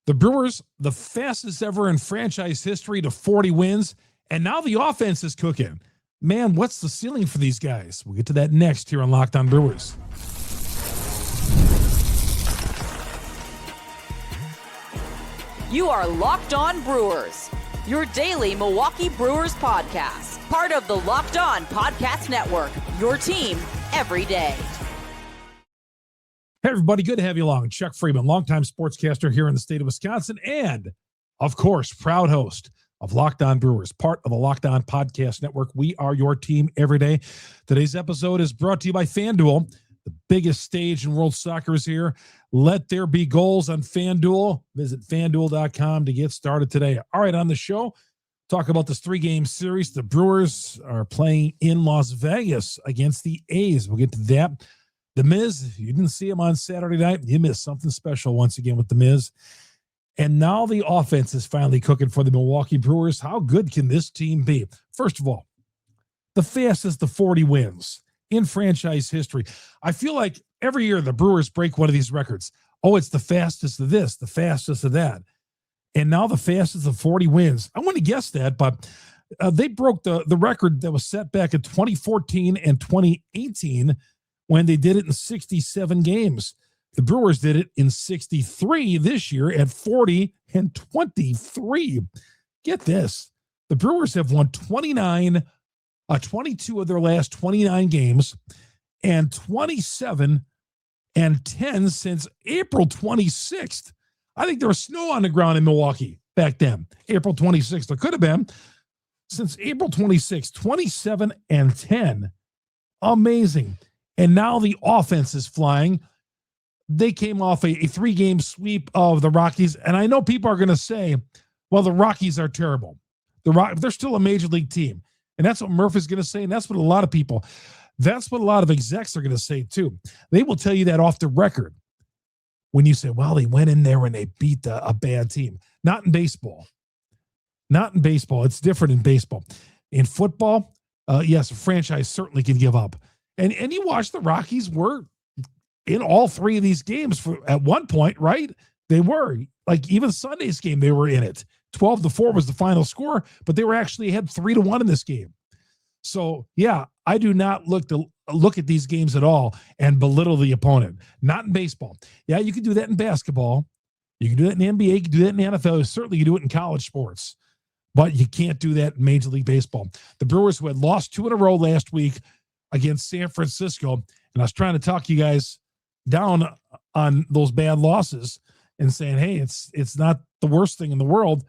The Brewers, the fastest ever in franchise history to 40 wins, and now the offense is cooking. Man, what's the ceiling for these guys? We'll get to that next here on Locked On Brewers. You are Locked On Brewers, your daily Milwaukee Brewers podcast. Part of the Locked On Podcast Network, your team every day. Hey, everybody. Good to have you along. Chuck Freimund, longtime sportscaster here in the state of Wisconsin, and, of course, proud host of Locked On Brewers, part of the Locked On Podcast Network. We are your team every day. Today's episode is brought to you by FanDuel. The biggest stage in world soccer is here. Let there be goals on FanDuel. Visit FanDuel.com to get started today. All right, on the show, talk about this three-game series. The Brewers are playing in Las Vegas against the A's. We'll get to that. The Miz, if you didn't see him on Saturday night, you missed something special once again with The Miz. And now the offense is finally cooking for the Milwaukee Brewers. How good can this team be? First of all, the fastest to 40 wins in franchise history. I feel like every year the Brewers break one of these records. Oh, it's the fastest of this, the fastest of that. And now the fastest of 40 wins. I want to guess that, but they broke the record that was set back in 2014 and 2018 when they did it in 67 games. The Brewers did it in 63 this year at 40 and 23. Get this. The Brewers have won 22 of their last 29 games and 27 and 10 since April 26th. I think there was snow on the ground in Milwaukee back then, April 26th. There could have been. Since April 26th, 27 and 10. Amazing. And now the offense is flying. They came off a three-game sweep of the Rockies. And I know people are going to say, well, the Rockies are terrible. They're still a major league team. And that's what Murph is going to say. And that's what a lot of execs are going to say too. They will tell you that off the record when you say, well, they went in there and they beat a bad team. Not in baseball. Not in baseball. It's different in baseball. In football, yes, a franchise certainly can give up. And you watch the Rockies were in all three of these games at one point, right? They were. Like even Sunday's game, they were in it. 12-4 was the final score, but they were actually ahead 3-1 in this game. So, yeah, I do not look at these games at all and belittle the opponent. Not in baseball. Yeah, you can do that in basketball. You can do that in the NBA. You can do that in the NFL. Certainly you can do it in college sports. But you can't do that in Major League Baseball. The Brewers, who had lost 2 in a row last week against San Francisco, and I was trying to talk you guys down on those bad losses and saying, hey, it's not the worst thing in the world.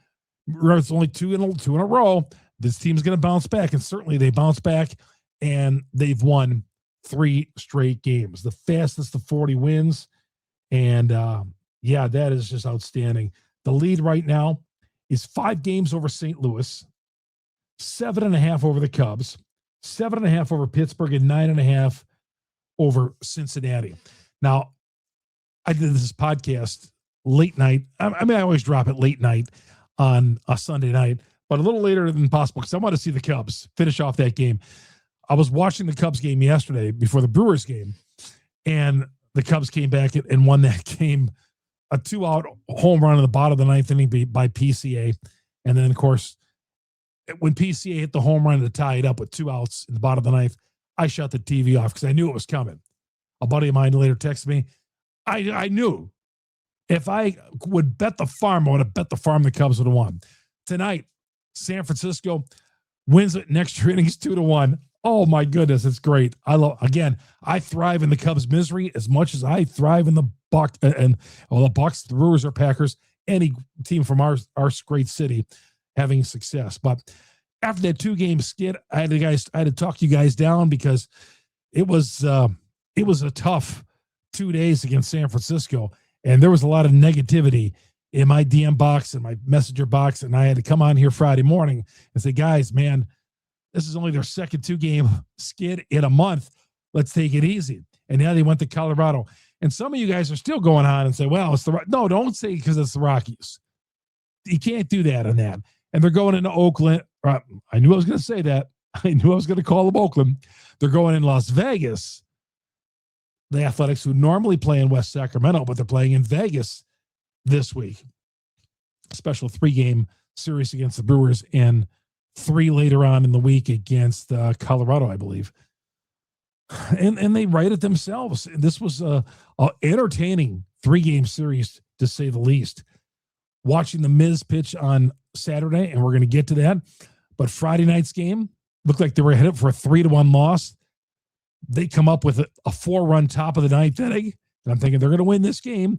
It's only two in a row. This team's going to bounce back, and certainly they bounce back, and they've won 3 straight games, the fastest to 40 wins, and yeah, that is just outstanding. The lead right now is 5 games over St. Louis, 7.5 over the Cubs, 7.5 over Pittsburgh, and 9.5 over Cincinnati. Now, I did this podcast late night. I mean, I always drop it late night on a Sunday night, but a little later than possible because I want to see the Cubs finish off that game. I was watching the Cubs game yesterday before the Brewers game, and the Cubs came back and won that game, a 2-out home run in the bottom of the 9th inning by PCA. And then, of course, when PCA hit the home run to tie it up with 2 outs in the bottom of the 9th, I shut the TV off because I knew it was coming. A buddy of mine later texted me. I knew if I would bet the farm, I would have bet the farm the Cubs would have won. Tonight, San Francisco wins it in extra innings 2-1. Oh, my goodness, it's great. I thrive in the Cubs' misery as much as I thrive in the Bucs, the Bucs, the Brewers, or Packers, any team from our great city having success. But after that 2-game skid, I had to talk you guys down because it was a tough 2 days against San Francisco, and there was a lot of negativity in my DM box and my messenger box, and I had to come on here Friday morning and say, guys, man, this is only their second 2-game skid in a month. Let's take it easy. And now they went to Colorado. And some of you guys are still going on and say, well, it's no, don't say because it's the Rockies. You can't do that on that. And they're going into Oakland. I knew I was going to say that. I knew I was going to call them Oakland. They're going in Las Vegas. The Athletics, who normally play in West Sacramento, but they're playing in Vegas this week. special 3-game series against the Brewers and 3 later on in the week against Colorado, I believe. And they write it themselves. This was a entertaining 3-game series, to say the least. Watching the Miz pitch on Saturday, and we're going to get to that. But Friday night's game looked like they were headed for a 3-1 loss. They come up with a 4-run top of the 9th inning, and I'm thinking they're going to win this game.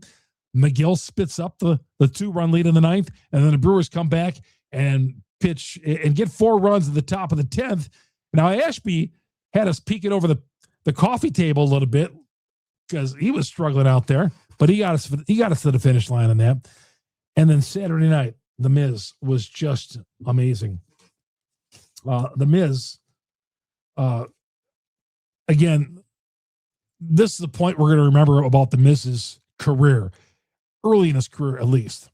Miguel spits up the 2-run lead in the 9th, and then the Brewers come back and pitch and get 4 runs at the top of the 10th. Now, Ashby had us peeking over the coffee table a little bit because he was struggling out there, but he got us to the finish line on that. And then Saturday night, the Miz was just amazing. The Miz, again, this is the point we're going to remember about the Miz's career, early in his career at least.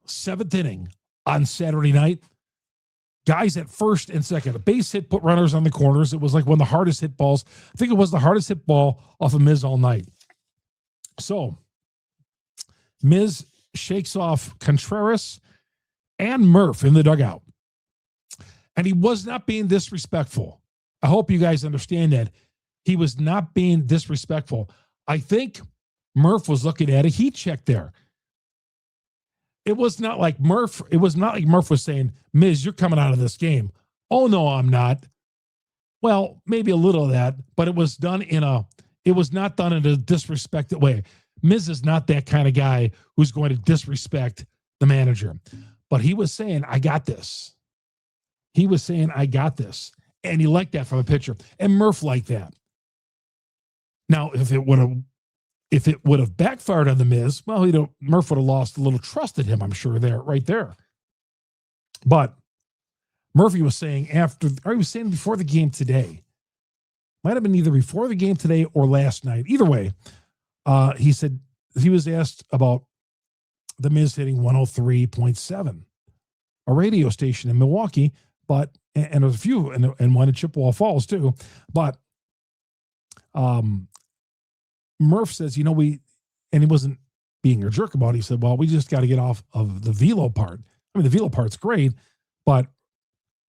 7th inning on Saturday night, guys at first and second, a base hit, put runners on the corners. It was like one of the hardest hit balls. I think it was the hardest hit ball off of Miz all night. So Miz shakes off Contreras and Murph in the dugout. And he was not being disrespectful. I hope you guys understand that. He was not being disrespectful. I think Murph was looking at a heat check there. It was not like Murph was saying, Miz, you're coming out of this game. Oh, no, I'm not. Well, maybe a little of that, but it was not done in a disrespected way. Miz is not that kind of guy who's going to disrespect the manager. But he was saying, I got this. He was saying, I got this. And he liked that from a pitcher. And Murph liked that. Now, if it would have backfired on the Miz, well, Murph would have lost a little trust in him, I'm sure, right there. But Murphy was saying before the game today, might have been either before the game today or last night. Either way, he said he was asked about the Miz hitting 103.7, a radio station in Milwaukee, and there's a few, and one in Chippewa Falls too. But Murph says, and he wasn't being a jerk about it. He said, well, we just got to get off of the velo part. I mean, the velo part's great, but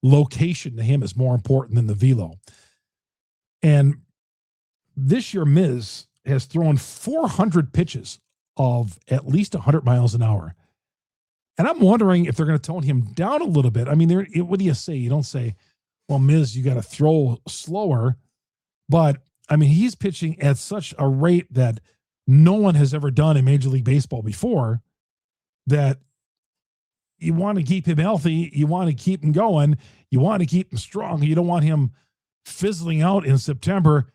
location to him is more important than the velo. And this year, Miz has thrown 400 pitches of at least 100 miles an hour. And I'm wondering if they're going to tone him down a little bit. I mean, what do you say? You don't say, well, Miz, you got to throw slower. But, I mean, he's pitching at such a rate that no one has ever done in Major League Baseball before, that you want to keep him healthy. You want to keep him going. You want to keep him strong. You don't want him fizzling out in September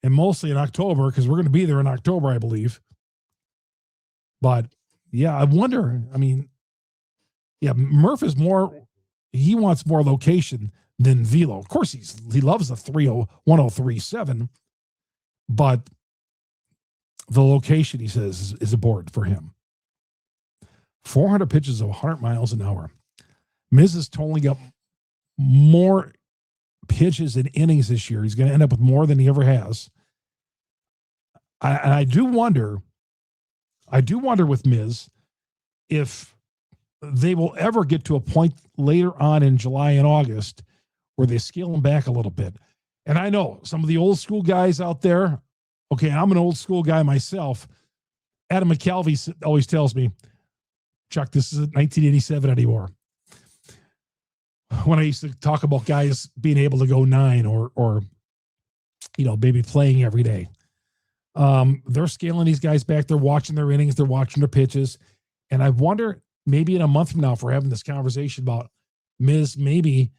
and mostly in October, because we're going to be there in October, I believe. But, yeah, I wonder. I mean, yeah, Murph is he wants more location than velo. Of course, he loves the 103.7, but the location, he says, is important for him. 400 pitches of 100 miles an hour. Miz is totaling up more pitches and innings this year. He's going to end up with more than he ever has. I do wonder with Miz if they will ever get to a point later on in July and August where they scale him back a little bit. And I know some of the old school guys out there, okay, I'm an old school guy myself. Adam McCalvey always tells me, Chuck, this isn't 1987 anymore. When I used to talk about guys being able to go 9 or maybe playing every day. They're scaling these guys back. They're watching their innings. They're watching their pitches. And I wonder, maybe in a month from now, if we're having this conversation about Miz maybe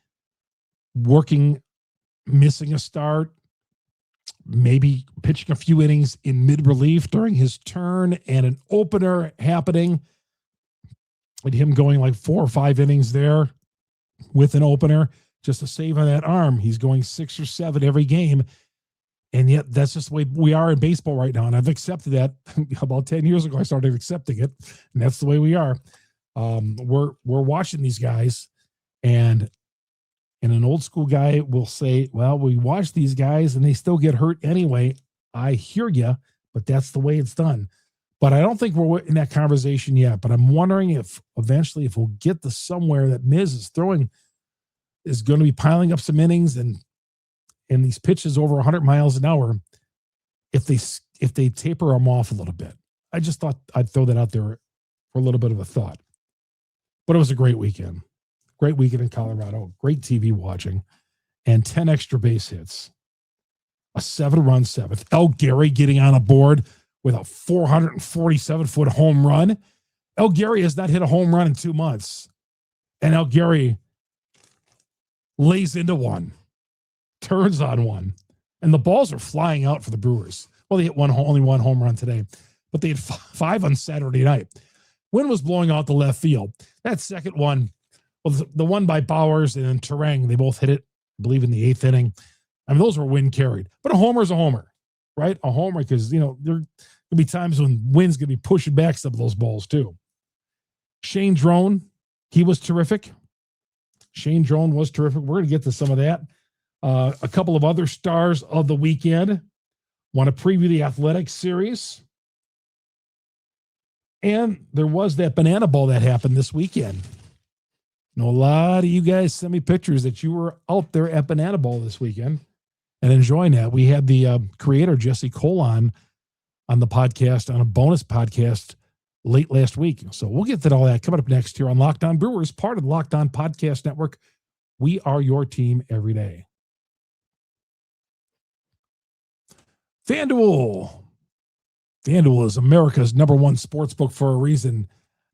missing a start, maybe pitching a few innings in mid-relief during his turn and an opener happening, and him going like 4 or 5 innings there with an opener just to save on that arm. He's going 6 or 7 every game. And yet that's just the way we are in baseball right now. And I've accepted that. About 10 years ago, I started accepting it. And that's the way we are. We're watching these guys, and an old school guy will say, well, we watch these guys and they still get hurt anyway. I hear you, but that's the way it's done. But I don't think we're in that conversation yet. But I'm wondering if eventually, if we'll get to somewhere that Miz is throwing, is going to be piling up some innings and these pitches over 100 miles an hour, if they taper them off a little bit. I just thought I'd throw that out there for a little bit of a thought. But it was a great weekend. Great weekend in Colorado. Great TV watching. And 10 extra base hits. A 7-run seventh. El Gary getting on a board with a 447-foot home run. El Gary has not hit a home run in 2 months. And El Gary lays into one. Turns on one. And the balls are flying out for the Brewers. Well, they hit only one home run today. But they had 5 on Saturday night. Wind was blowing out the left field. That second one, well, the one by Bowers and then Terang, they both hit it, I believe, in the 8th inning. I mean, those were wind carried. But a homer is a homer, right? A homer, because, there going to be times when wind's going to be pushing back some of those balls, too. Shane Drone, he was terrific. Shane Drone was terrific. We're going to get to some of that. A couple of other stars of the weekend. Want to preview the Athletics series. And there was that banana ball that happened this weekend. A lot of you guys sent me pictures that you were out there at Banana Ball this weekend and enjoying that. We had the creator, Jesse Cole, on the podcast, on a bonus podcast late last week. So we'll get to all that coming up next here on Locked On Brewers, part of the Locked On Podcast Network. We are your team every day. FanDuel. FanDuel is America's #1 sports book for a reason.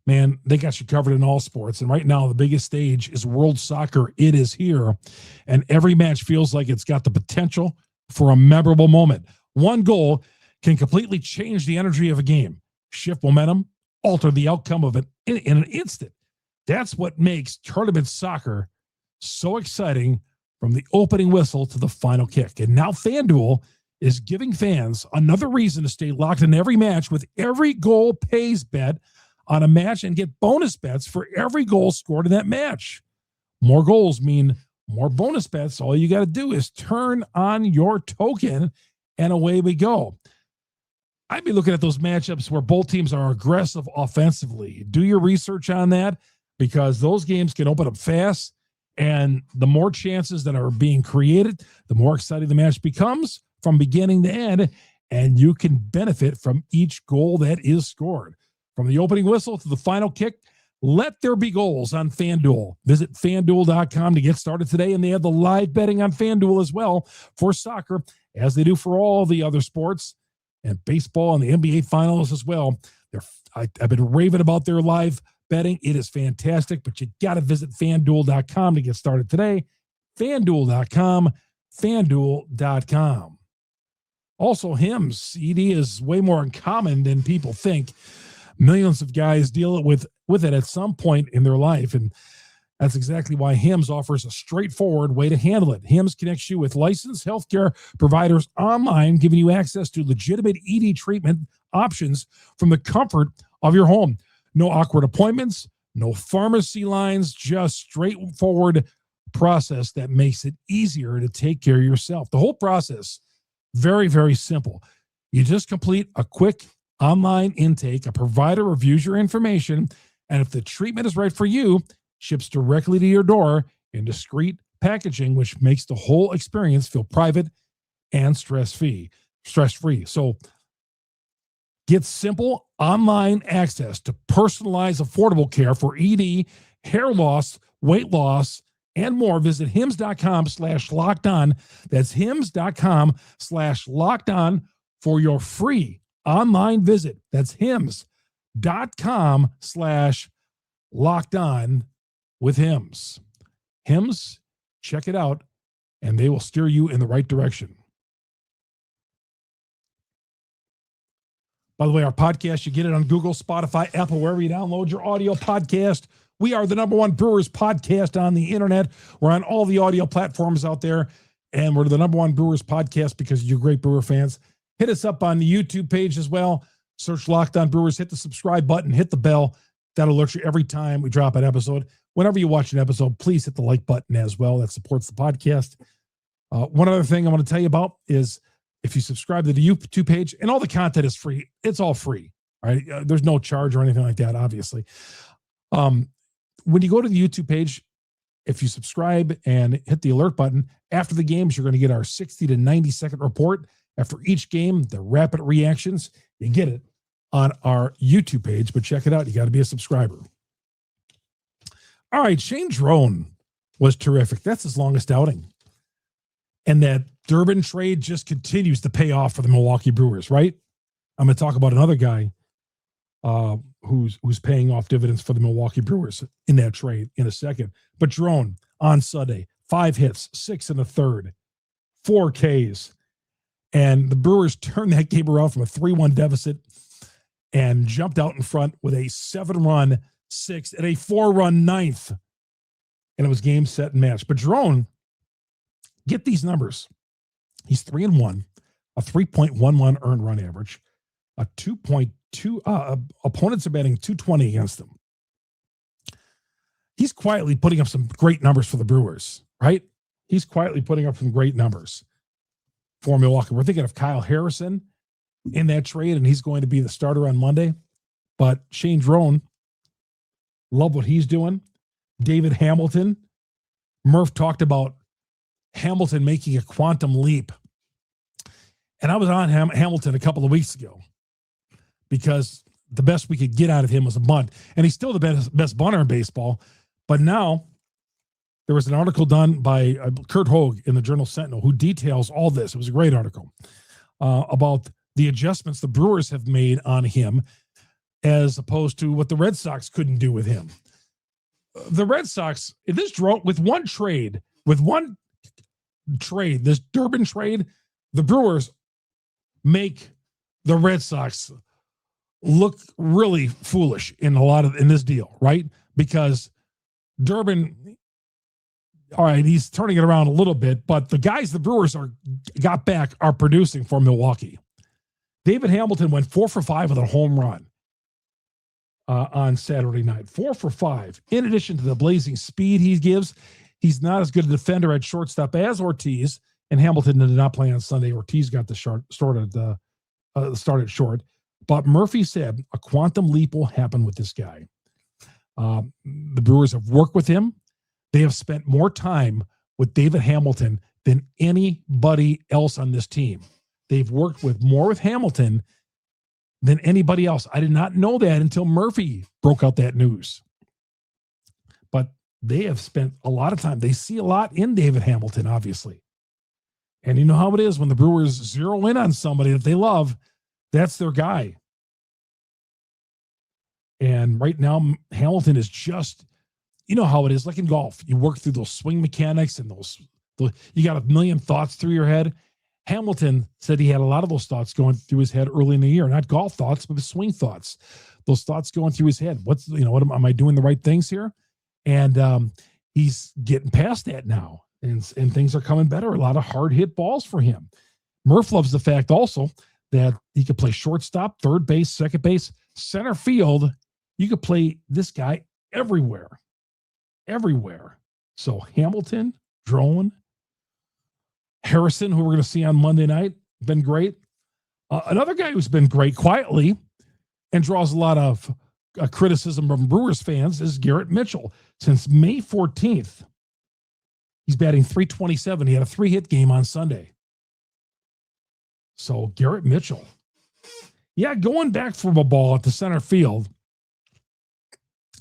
Man, they got you covered in all sports. And right now, the biggest stage is World Soccer. It is here. And every match feels like it's got the potential for a memorable moment. One goal can completely change the energy of a game, shift momentum, alter the outcome of it in an instant. That's what makes tournament soccer so exciting, from the opening whistle to the final kick. And now FanDuel is giving fans another reason to stay locked in every match with every goal pays bet on a match and get bonus bets for every goal scored in that match. More goals mean more bonus bets. All you got to do is turn on your token and away we go. I'd be looking at those matchups where both teams are aggressive offensively. Do your research on that, because those games can open up fast, and the more chances that are being created, the more exciting the match becomes from beginning to end, and you can benefit from each goal that is scored. From the opening whistle to the final kick, let there be goals on FanDuel. Visit FanDuel.com to get started today, and they have the live betting on FanDuel as well for soccer, as they do for all the other sports, and baseball and the NBA Finals as well. I've been raving about their live betting. It is fantastic, but you got to visit FanDuel.com to get started today. FanDuel.com, FanDuel.com. Also, hymns. ED is way more uncommon than people think. Millions of guys deal with it at some point in their life, and that's exactly why HIMS offers a straightforward way to handle it. HIMS connects you with licensed healthcare providers online, giving you access to legitimate ED treatment options from the comfort of your home. No awkward appointments, no pharmacy lines, just straightforward process that makes it easier to take care of yourself. The whole process, very, very simple. You just complete a quick online intake. A provider reviews your information, and if the treatment is right for you, ships directly to your door in discreet packaging, which makes the whole experience feel private and stress-free. So get simple online access to personalized, affordable care for ED, hair loss, weight loss, and more. Visit hims.com/lockedon. That's hims.com/lockedon for your free online visit. That's hims.com/lockedon with HIMS. HIMS, check it out, and they will steer you in the right direction. By the way, our podcast, you get it on Google, Spotify, Apple, wherever you download your audio podcast. We are the #1 Brewers podcast on the internet. We're on all the audio platforms out there, and we're the #1 Brewers podcast because you're great Brewer fans. Hit us up on the YouTube page as well. Search Locked On Brewers. Hit the subscribe button. Hit the bell. That'll alert you every time we drop an episode. Whenever you watch an episode, please hit the like button as well. That supports the podcast. One other thing I want to tell you about is if you subscribe to the YouTube page, and all the content is free. It's all free. right? There's no charge or anything like that, obviously. When you go to the YouTube page, if you subscribe and hit the alert button, after the games, you're going to get our 60 to 90 second report. After each game, the rapid reactions, you get it on our YouTube page, but check it out. You got to be a subscriber. All right, Shane Drohan was terrific. That's his longest outing. And that Durbin trade just continues to pay off for the Milwaukee Brewers, right? I'm going to talk about another guy who's paying off dividends for the Milwaukee Brewers in that trade in a second. But Drohan on Sunday, 5 hits, 6 in the third, 4 Ks. And the Brewers turned that game around from a 3-1 deficit and jumped out in front with a 7-run 6th and a 4-run 9th. And it was game, set, and match. But Drohan, get these numbers. He's 3-1, a 3.11 earned run average, a 2.2. Opponents are batting 220 against him. He's quietly putting up some great numbers for the Brewers, right? He's quietly putting up some great numbers for Milwaukee. We're thinking of Kyle Harrison in that trade, and he's going to be the starter on Monday. But Shane Drohan, love what he's doing. David Hamilton. Murph talked about Hamilton making a quantum leap. And I was on Hamilton a couple of weeks ago because the best we could get out of him was a bunt. And he's still the best bunter in baseball. But now there was an article done by Kurt Hogue in the Journal Sentinel who details all this. It was a great article about the adjustments the Brewers have made on him as opposed to what the Red Sox couldn't do with him. The Red Sox, this one trade, this Durbin trade, the Brewers make the Red Sox look really foolish in this deal, right? Because Durbin, all right, he's turning it around a little bit, but the guys the Brewers got back are producing for Milwaukee. David Hamilton went 4 for 5 with a home run on Saturday night. 4 for 5. In addition to the blazing speed he gives, he's not as good a defender at shortstop as Ortiz, and Hamilton did not play on Sunday. Ortiz got the start at short. But Murphy said a quantum leap will happen with this guy. The Brewers have worked with him. They have spent more time with David Hamilton than anybody else on this team. They've worked more with Hamilton than anybody else. I did not know that until Murphy broke out that news. But they have spent a lot of time. They see a lot in David Hamilton, obviously. And you know how it is when the Brewers zero in on somebody that they love, that's their guy. And right now, Hamilton is just, you know how it is, like in golf. You work through those swing mechanics and you got a million thoughts through your head. Hamilton said he had a lot of those thoughts going through his head early in the year, not golf thoughts, but the swing thoughts. Those thoughts going through his head. What am I doing the right things here? And he's getting past that now, and things are coming better. A lot of hard hit balls for him. Murph loves the fact also that he could play shortstop, third base, second base, center field. You could play this guy everywhere. So Hamilton, Drohan, Harrison, who we're going to see on Monday night, been great. Another guy who's been great quietly and draws a lot of criticism from Brewers fans is Garrett Mitchell. Since May 14th, he's batting .327. He had a 3-hit game on Sunday. So Garrett Mitchell, going back from a ball at the center field,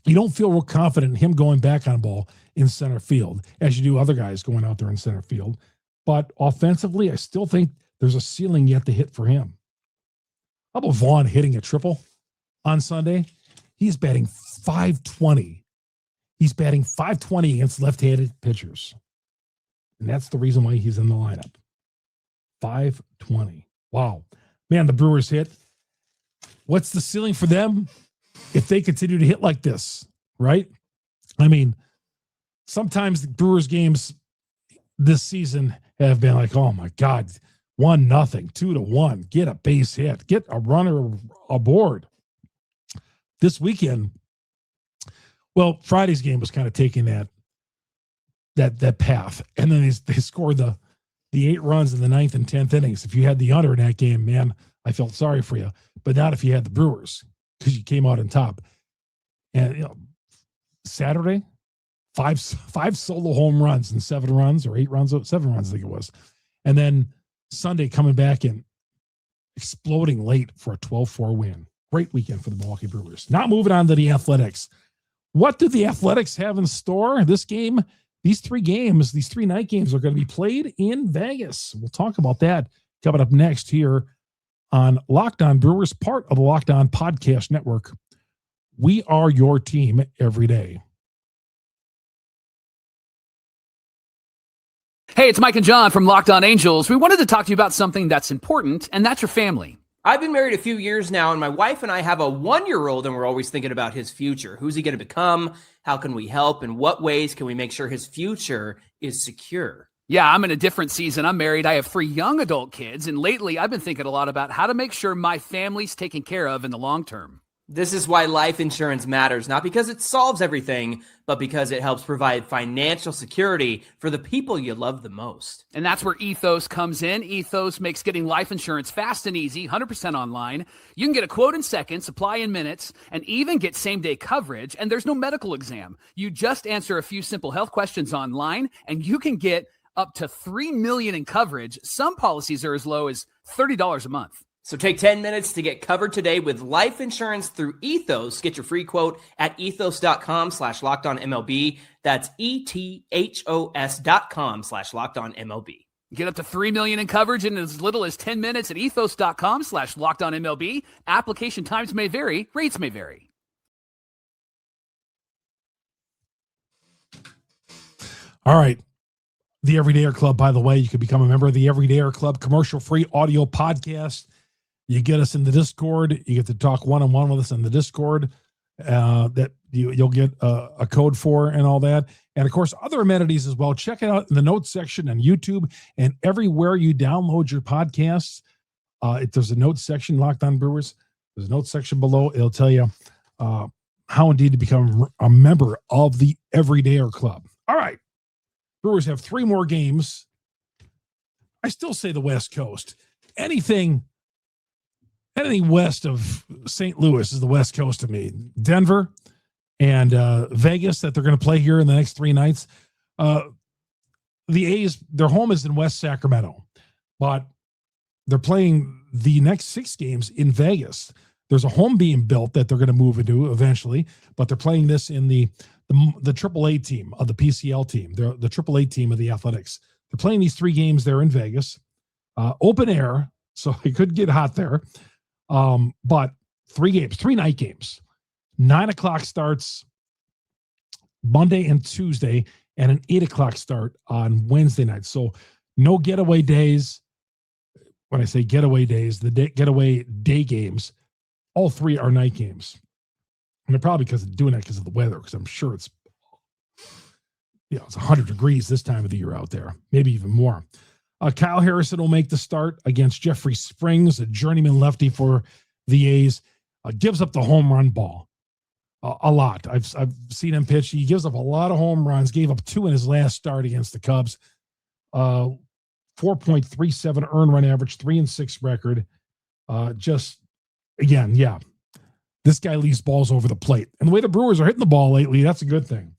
you don't feel real confident in him going back on a ball in center field as you do other guys going out there in center field. But offensively, I still think there's a ceiling yet to hit for him. How about Vaughn hitting a triple on Sunday? He's batting .520. He's batting .520 against left-handed pitchers. And that's the reason why he's in the lineup. .520. Wow. Man, the Brewers hit. What's the ceiling for them if they continue to hit like this, right? I mean, sometimes the Brewers games this season have been like, oh my God, 1-0, 2-1, get a base hit, get a runner aboard. This weekend, well, Friday's game was kind of taking that path, and then they scored the 8 runs in the 9th and 10th innings. If you had the under in that game, man, I felt sorry for you, but not if you had the Brewers. because you came out on top. And Saturday, five solo home runs and 7 runs or 8 runs, 7 runs, I think it was. And then Sunday coming back and exploding late for a 12-4 win. Great weekend for the Milwaukee Brewers. Now moving on to the Athletics. What do the Athletics have in store? This game, these 3 games, these 3 night games are going to be played in Vegas. We'll talk about that coming up next here on Locked On Brewers, part of the Locked On Podcast Network. We are your team every day. Hey, it's Mike and John from Locked On Angels. We wanted to talk to you about something that's important, and that's your family. I've been married a few years now, and my wife and I have a 1-year-old, and we're always thinking about his future. Who's he going to become? How can we help? In what ways can we make sure his future is secure? Yeah, I'm in a different season. I'm married. I have 3 young adult kids, and lately I've been thinking a lot about how to make sure my family's taken care of in the long term. This is why life insurance matters, not because it solves everything, but because it helps provide financial security for the people you love the most. And that's where Ethos comes in. Ethos makes getting life insurance fast and easy, 100% online. You can get a quote in seconds, apply in minutes, and even get same-day coverage, and there's no medical exam. You just answer a few simple health questions online, and you can get up to $3 million in coverage. Some policies are as low as $30 a month. So take 10 minutes to get covered today with life insurance through Ethos. Get your free quote at ethos.com/lockedonmlb. That's ethos.com/lockedonmlb. Get up to $3 million in coverage in as little as 10 minutes at ethos.com/lockedonmlb. Application times may vary. Rates may vary. All right. The Everydayer Club, by the way, you can become a member of the Everydayer Club, commercial-free audio podcast. You get us in the Discord. You get to talk one-on-one with us in the Discord that you'll get a code for and all that. And, of course, other amenities as well. Check it out in the notes section on YouTube and everywhere you download your podcasts. If there's a notes section, Locked On Brewers, there's a notes section below. It'll tell you how indeed to become a member of the Everydayer Club. All right. Brewers have 3 more games. I still say the West Coast. Anything west of St. Louis is the West Coast to me. Denver and Vegas that they're going to play here in the next 3 nights. The A's, their home is in West Sacramento, but they're playing the next 6 games in Vegas. There's a home being built that they're going to move into eventually, but they're playing this in the AAA team of the PCL team. They're the AAA team of the Athletics. They're playing these 3 games there in Vegas, open air, so it could get hot there. But 3 games, 3 night games, 9:00 starts Monday and Tuesday, and an 8:00 start on Wednesday night. So no getaway days. When I say getaway days, the getaway day games, all 3 are night games. And they're probably doing that because of the weather, because I'm sure it's 100 degrees this time of the year out there, maybe even more. Kyle Harrison will make the start against Jeffrey Springs, a journeyman lefty for the A's. Gives up the home run ball a lot. I've seen him pitch. He gives up a lot of home runs. Gave up 2 in his last start against the Cubs. 4.37 earned run average, 3-6 record. This guy leaves balls over the plate. And the way the Brewers are hitting the ball lately, that's a good thing.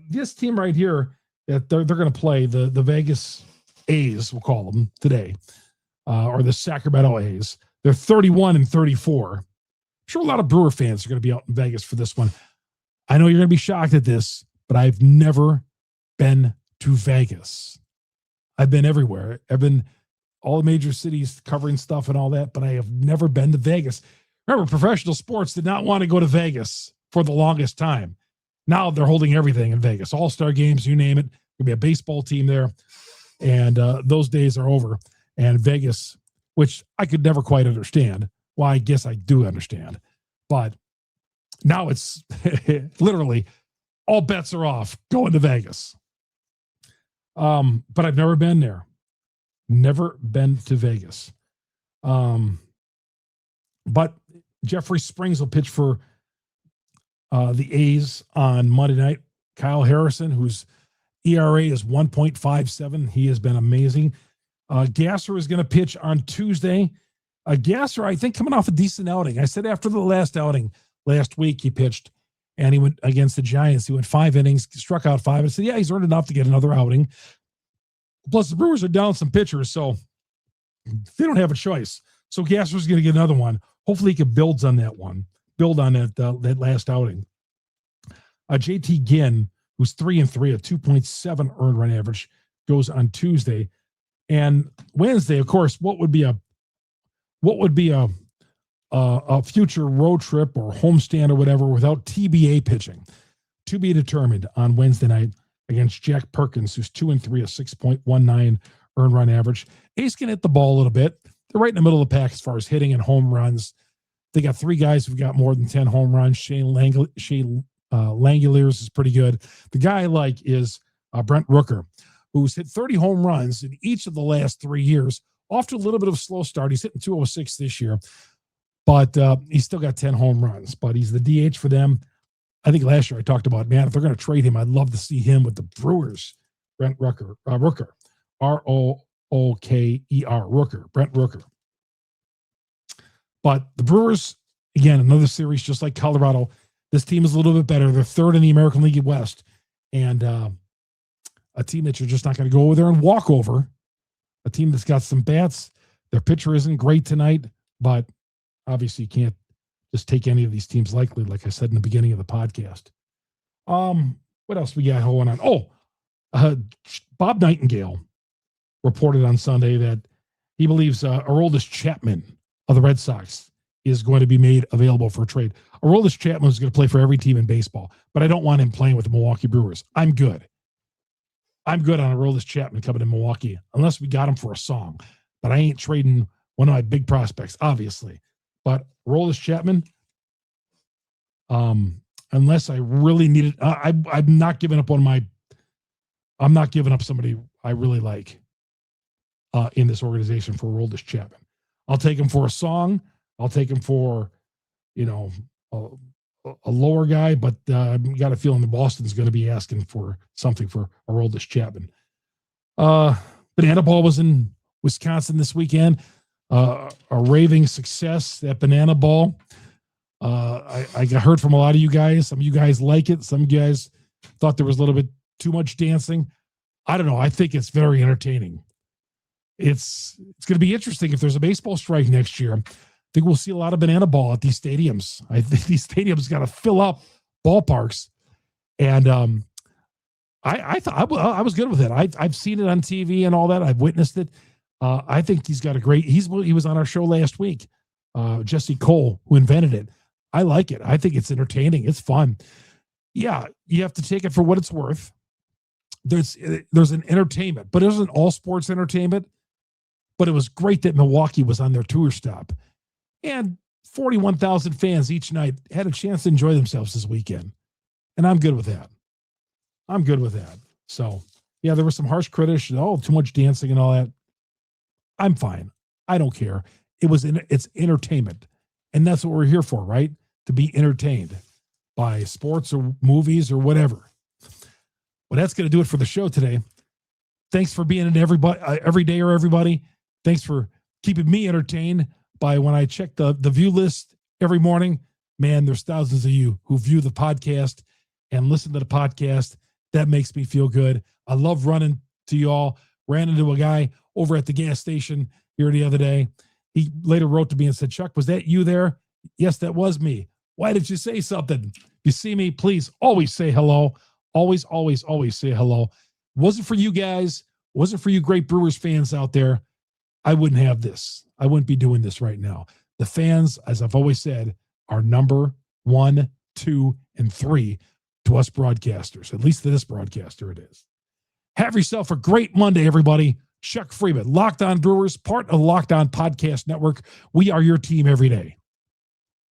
This team right here that they're going to play, the Vegas A's, we'll call them today, or the Sacramento A's. They're 31-34. I'm sure a lot of Brewer fans are going to be out in Vegas for this one. I know you're going to be shocked at this, but I've never been to Vegas. I've been everywhere. I've been all the major cities covering stuff and all that, but I have never been to Vegas. Remember, professional sports did not want to go to Vegas for the longest time. Now they're holding everything in Vegas. All-star games, you name it. There'll be a baseball team there. And those days are over. And Vegas, which I could never quite understand. Well, I guess I do understand. But now it's literally all bets are off going to Vegas. But I've never been there. Never been to Vegas. But Jeffrey Springs will pitch for the A's on Monday night. Kyle Harrison, whose ERA is 1.57. He has been amazing. Gasser is going to pitch on Tuesday. Gasser, I think, coming off a decent outing. I said after the last outing last week, he pitched and he went against the Giants. He went 5 innings, struck out 5. I said, yeah, he's earned enough to get another outing. Plus, the Brewers are down some pitchers, so they don't have a choice. So Gasser's going to get another one. Hopefully, he can build on that that last outing. JT Ginn, who's 3-3, a 2.7 earned run average, goes on Tuesday. And Wednesday, of course, what would be a future road trip or homestand or whatever without TBA pitching? To be determined on Wednesday night against Jack Perkins, who's 2-3, a 6.19 earned run average. Ace can hit the ball a little bit. They're right in the middle of the pack as far as hitting and home runs. They got 3 guys who've got more than 10 home runs. Shane Langeliers is pretty good. The guy I like is Brent Rooker, who's hit 30 home runs in each of the last 3 years. Off to a little bit of a slow start. He's hitting 206 this year, but he's still got 10 home runs. But he's the DH for them. I think last year I talked about, man, if they're going to trade him, I'd love to see him with the Brewers. Brent Rooker, Rooker, Rooker, Brent Rooker. But the Brewers, again, another series just like Colorado. This team is a little bit better. They're 3rd in the American League West. And a team that you're just not going to go over there and walk over. A team that's got some bats. Their pitcher isn't great tonight, but obviously you can't just take any of these teams lightly, like I said in the beginning of the podcast. What else we got going on? Bob Nightingale reported on Sunday that he believes Aroldis Chapman of the Red Sox is going to be made available for a trade. Aroldis Chapman is going to play for every team in baseball, but I don't want him playing with the Milwaukee Brewers. I'm good on Aroldis Chapman coming to Milwaukee, unless we got him for a song. But I ain't trading one of my big prospects, obviously. But Aroldis Chapman, unless I really need it, I'm not giving up I'm not giving up somebody I really like in this organization for Aroldis Chapman. I'll take him for a song. I'll take him for, a lower guy, but I've got a feeling the Boston's going to be asking for something for Aroldis Chapman. Banana Ball was in Wisconsin this weekend. A raving success, that Banana Ball. I heard from a lot of you guys. Some of you guys like it. Some of you guys thought there was a little bit too much dancing. I don't know. I think it's very entertaining. It's going to be interesting if there's a baseball strike next year. I think we'll see a lot of Banana Ball at these stadiums. I think these stadiums got to fill up ballparks. And I thought I was good with it. I've seen it on TV and all that. I've witnessed it. I think he's got a great. He was on our show last week. Jesse Cole, who invented it. I like it. I think it's entertaining. It's fun. Yeah, you have to take it for what it's worth. There's an entertainment, but it wasn't all sports entertainment. But it was great that Milwaukee was on their tour stop. And 41,000 fans each night had a chance to enjoy themselves this weekend. And I'm good with that. So, yeah, there were some harsh critics. Too much dancing and all that. I'm fine. I don't care. It's entertainment. And that's what we're here for, right? To be entertained by sports or movies or whatever. Well, that's going to do it for the show today. Thanks for being in every day or everybody. Thanks for keeping me entertained by when I check the view list every morning. Man, there's thousands of you who view the podcast and listen to the podcast. That makes me feel good. I love running to y'all. Ran into a guy over at the gas station here the other day. He later wrote to me and said, Chuck, was that you there? Yes, that was me. Why did you say something? If you see me, please always say hello. Always, always, always say hello. Wasn't for you guys. Wasn't for you great Brewers fans out there. I wouldn't have this. I wouldn't be doing this right now. The fans, as I've always said, are number 1, 2, and 3 to us broadcasters. At least to this broadcaster it is. Have yourself a great Monday, everybody. Chuck Freimund, Locked On Brewers, part of the Locked On Podcast Network. We are your team every day.